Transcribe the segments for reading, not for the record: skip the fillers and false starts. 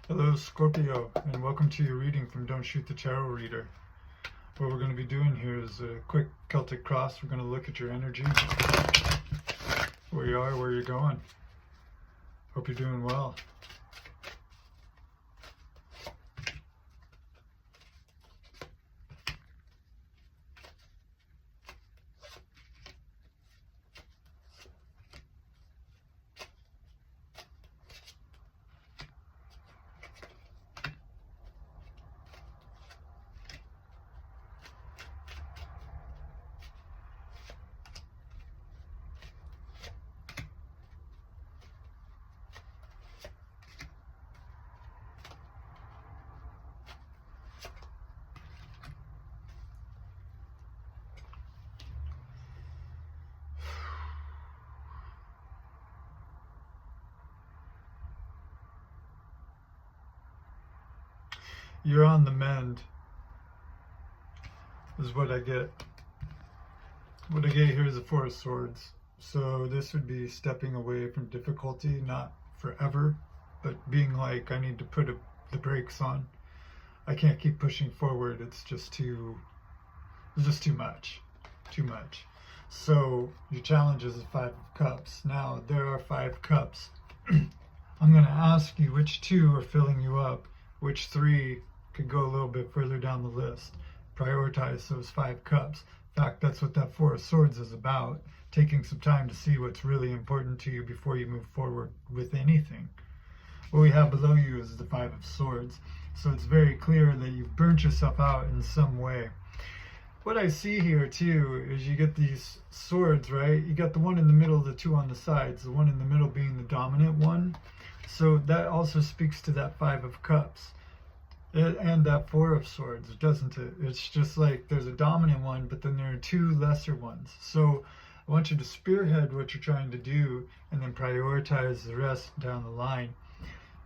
Hello, Scorpio, and welcome to your reading from Don't Shoot the Tarot Reader. What we're going to be doing here is a quick Celtic cross. We're going to look at your energy, where you are, where you're going. Hope you're doing well. You're on the mend, is what I get. What I get here is the Four of Swords. So this would be stepping away from difficulty, not forever, but being like, I need to put the brakes on. I can't keep pushing forward. It's just too much. Too much. So your challenge is the Five of Cups. Now, there are 5 cups. I'm going to ask you which 2 are filling you up, which 3 could go a little bit further down the list. Prioritize those 5 cups. In fact, that's what that Four of Swords is about. Taking some time to see what's really important to you before you move forward with anything. What we have below you is the Five of Swords. So it's very clear that you've burnt yourself out in some way. What I see here too is you get these swords, right? You got the one in the middle, the 2 on the sides, the one in the middle being the dominant one. So that also speaks to that 5 of Cups. And that Four of Swords, doesn't it? It's just like there's a dominant one, but then there are 2 lesser ones. So I want you to spearhead what you're trying to do and then prioritize the rest down the line.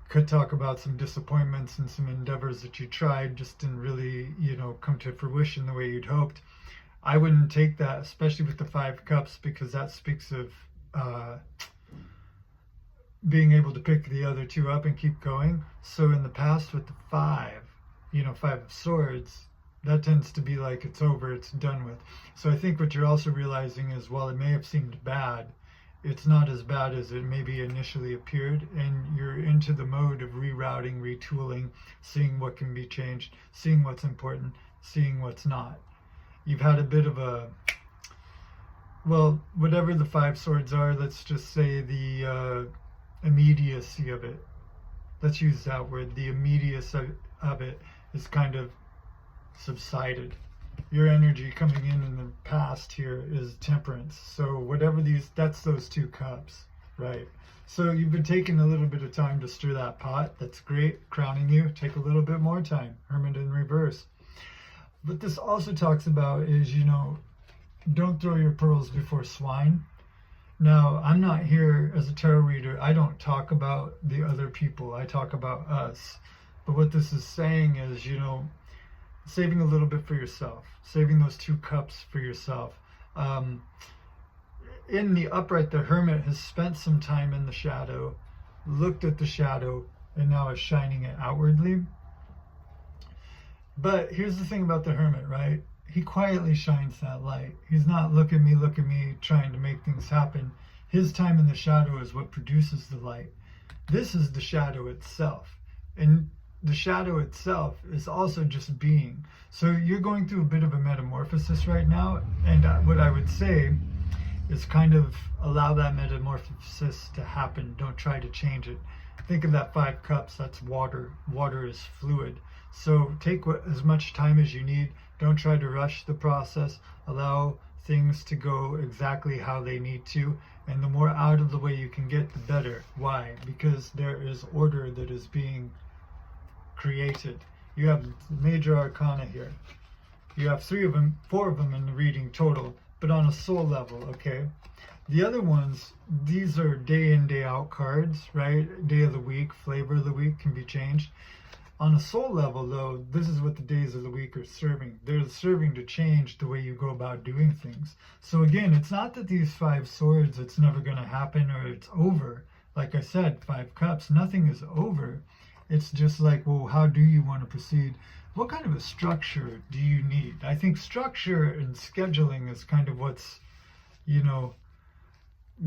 Could talk about some disappointments and some endeavors that you tried just didn't really, come to fruition the way you'd hoped. I wouldn't take that, especially with the 5 cups, because that speaks of being able to pick the other 2 up and keep going. So in the past with the 5 of Swords, that tends to be like it's over, it's done with. So I think what you're also realizing is, while it may have seemed bad, it's not as bad as it maybe initially appeared, and you're into the mode of rerouting, retooling, seeing what can be changed, seeing what's important, seeing what's not. You've had a bit of a, well, whatever the 5 swords are, let's just say the immediacy of it. Let's use that word. The immediacy of it is kind of subsided. Your energy coming in the past here is temperance. So whatever that's those 2 cups, right? So you've been taking a little bit of time to stir that pot. That's great. Crowning you. Take a little bit more time. Hermit in reverse. But this also talks about is, don't throw your pearls before swine. Now, I'm not here as a tarot reader. I don't talk about the other people. I talk about us. But what this is saying is, saving a little bit for yourself. Saving those 2 cups for yourself. In the upright, the Hermit has spent some time in the shadow, looked at the shadow, and now is shining it outwardly. But here's the thing about the Hermit, right? He quietly shines that light. He's not look at me, trying to make things happen. His time in the shadow is what produces the light. This is the shadow itself. And the shadow itself is also just being. So you're going through a bit of a metamorphosis right now. And what I would say is kind of allow that metamorphosis to happen. Don't try to change it. Think of that 5 cups. That's water. Water is fluid. So take as much time as you need. Don't try to rush the process. Allow things to go exactly how they need to. And the more out of the way you can get, the better. Why? Because there is order that is being created. You have major arcana here. You have 4 of them in the reading total, but on a soul level, okay? The other ones, these are day in, day out cards, right? Day of the week, flavor of the week can be changed. On a soul level, though, this is what the days of the week are serving. They're serving to change the way you go about doing things. So again, it's not that these 5 swords, it's never going to happen or it's over. Like I said, 5 cups, nothing is over. It's just like, well, how do you want to proceed? What kind of a structure do you need? I think structure and scheduling is kind of what's, you know,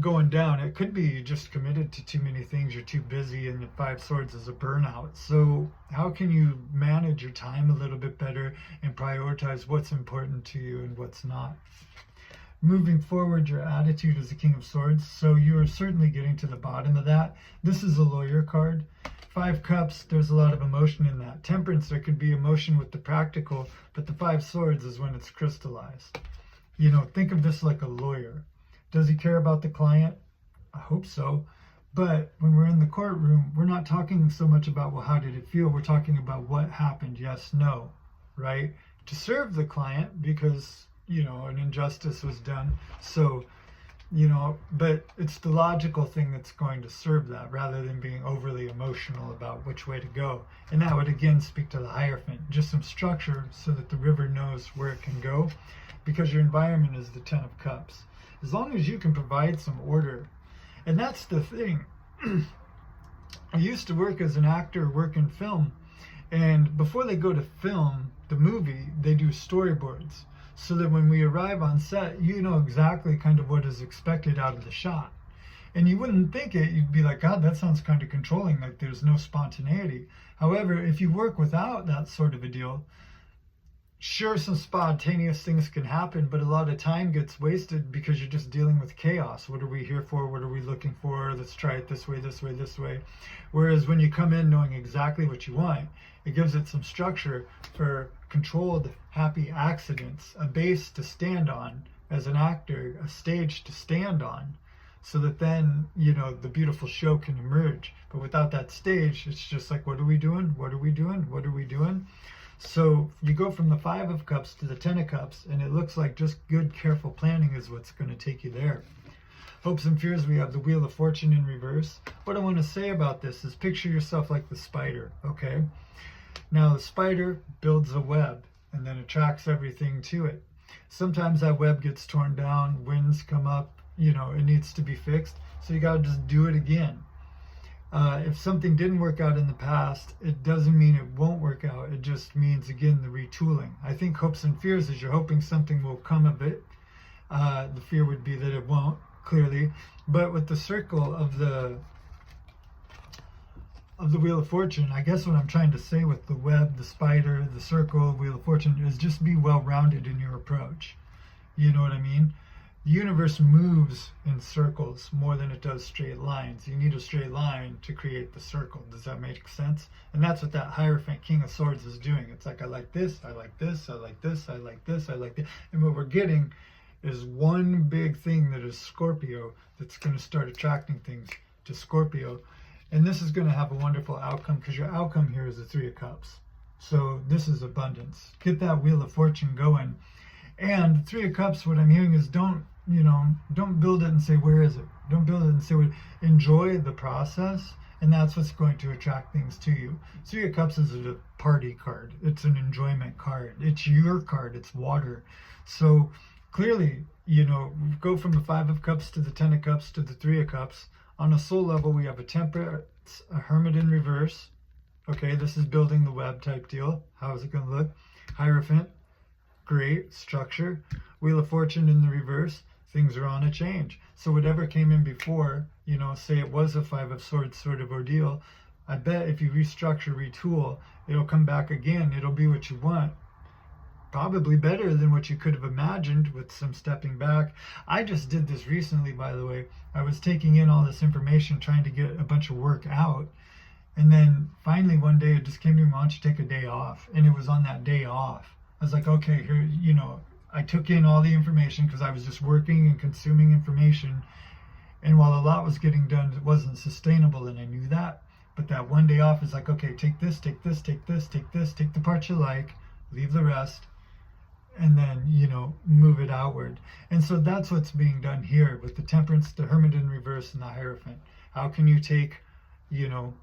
going down. It could be you just committed to too many things, you're too busy, and the Five Swords is a burnout. So how can you manage your time a little bit better and prioritize what's important to you and what's not? Moving forward, your attitude is the King of Swords, so you're certainly getting to the bottom of that. This is a lawyer card. Five Cups, there's a lot of emotion in that. Temperance, there could be emotion with the practical, but the Five Swords is when it's crystallized. You know, think of this like a lawyer. Does he care about the client? I hope so. But when we're in the courtroom, we're not talking so much about, well, how did it feel? We're talking about what happened, yes, no, right? To serve the client because, you know, an injustice was done. So, you know, but it's the logical thing that's going to serve that rather than being overly emotional about which way to go. And that would again speak to the Hierophant, just some structure so that the river knows where it can go, because your environment is the Ten of Cups. As long as you can provide some order. And that's the thing. I used to work as an actor, work in film, and before they go to film the movie, they do storyboards, so that when we arrive on set, you know exactly kind of what is expected out of the shot. And you wouldn't think it, you'd be like, God, that sounds kind of controlling, like there's no spontaneity. However, if you work without that sort of a deal, sure, some spontaneous things can happen, but a lot of time gets wasted because you're just dealing with chaos. What are we here for? What are we looking for? Let's try it this way, this way, this way. Whereas when you come in knowing exactly what you want, it gives it some structure for controlled, happy accidents, a base to stand on as an actor, a stage to stand on, so that then, you know, the beautiful show can emerge. But without that stage, it's just like, what are we doing? What are we doing? What are we doing? So you go from the Five of Cups to the Ten of Cups, and it looks like just good, careful planning is what's going to take you there. Hopes and fears, we have the Wheel of Fortune in reverse. What I want to say about this is picture yourself like the spider, okay? Now the spider builds a web and then attracts everything to it. Sometimes that web gets torn down, winds come up, you know, it needs to be fixed. So you got to just do it again. If something didn't work out in the past, it doesn't mean it won't work out. It just means, again, the retooling. I think hopes and fears is you're hoping something will come of it. The fear would be that it won't, clearly. But with the circle of the Wheel of Fortune, I guess what I'm trying to say with the web, the spider, the circle, Wheel of Fortune, is just be well-rounded in your approach. You know what I mean? The universe moves in circles more than it does straight lines. You need a straight line to create the circle. Does that make sense? And that's what that Hierophant King of Swords is doing. It's like, I like this, I like this, I like this, I like this, I like this. And what we're getting is one big thing that is Scorpio that's going to start attracting things to Scorpio. And this is going to have a wonderful outcome because your outcome here is the Three of Cups. So this is abundance. Get that Wheel of Fortune going. And the Three of Cups, what I'm hearing is don't build it and say, where is it? Don't build it and say, enjoy the process, and that's what's going to attract things to you. Three of Cups is a party card. It's an enjoyment card. It's your card. It's water. So clearly, you know, go from the Five of Cups to the Ten of Cups to the Three of Cups. On a soul level, we have a Temperance, a Hermit in reverse. Okay, this is building the web type deal. How is it going to look? Hierophant, great structure. Wheel of Fortune in the reverse. Things are on a change. So whatever came in before, you know, say it was a Five of Swords sort of ordeal, I bet if you restructure, retool, it'll come back again. It'll be what you want. Probably better than what you could have imagined with some stepping back. I just did this recently, by the way. I was taking in all this information, trying to get a bunch of work out. And then finally one day it just came to me, why don't you take a day off? And it was on that day off. I was like, okay, here, you know, I took in all the information because I was just working and consuming information. And while a lot was getting done, it wasn't sustainable, and I knew that. But that one day off is like, okay, take this, take this, take this, take this, take the parts you like, leave the rest, and then, you know, move it outward. And so that's what's being done here with the Temperance, the Hermit in reverse, and the Hierophant. How can you take, you know,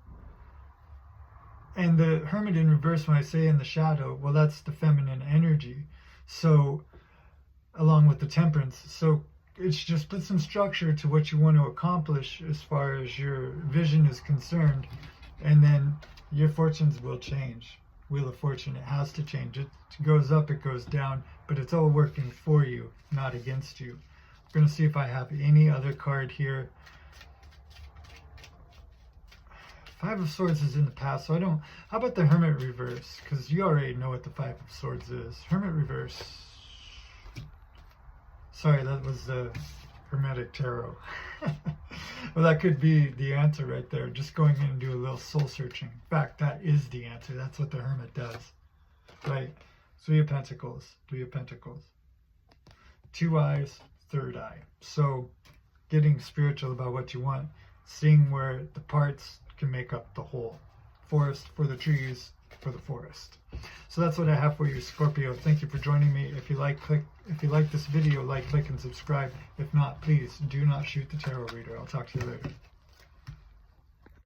and the Hermit in reverse, when I say in the shadow, well, that's the feminine energy. So along with the Temperance, so it's just put some structure to what you want to accomplish as far as your vision is concerned, And then your fortunes will change. Wheel of Fortune, it has to change. It goes up, it goes down, but it's all working for you, not against you. I'm going to see if I have any other card here. Five of Swords is in the past, so I don't... How about the Hermit reverse? Because you already know what the Five of Swords is. Hermit reverse. Sorry, that was the Hermetic Tarot. Well, that could be the answer right there. Just going in and do a little soul searching. In fact, that is the answer. That's what the Hermit does. Right? Three of Pentacles. Three of Pentacles. Two eyes, third eye. So, getting spiritual about what you want. Seeing where the parts can make up the whole. Forest for the trees, for the forest. So that's what I have for you, Scorpio. Thank you for joining me. If you like this video, like, click, and subscribe. If not, please do not shoot the tarot reader. I'll talk to you later.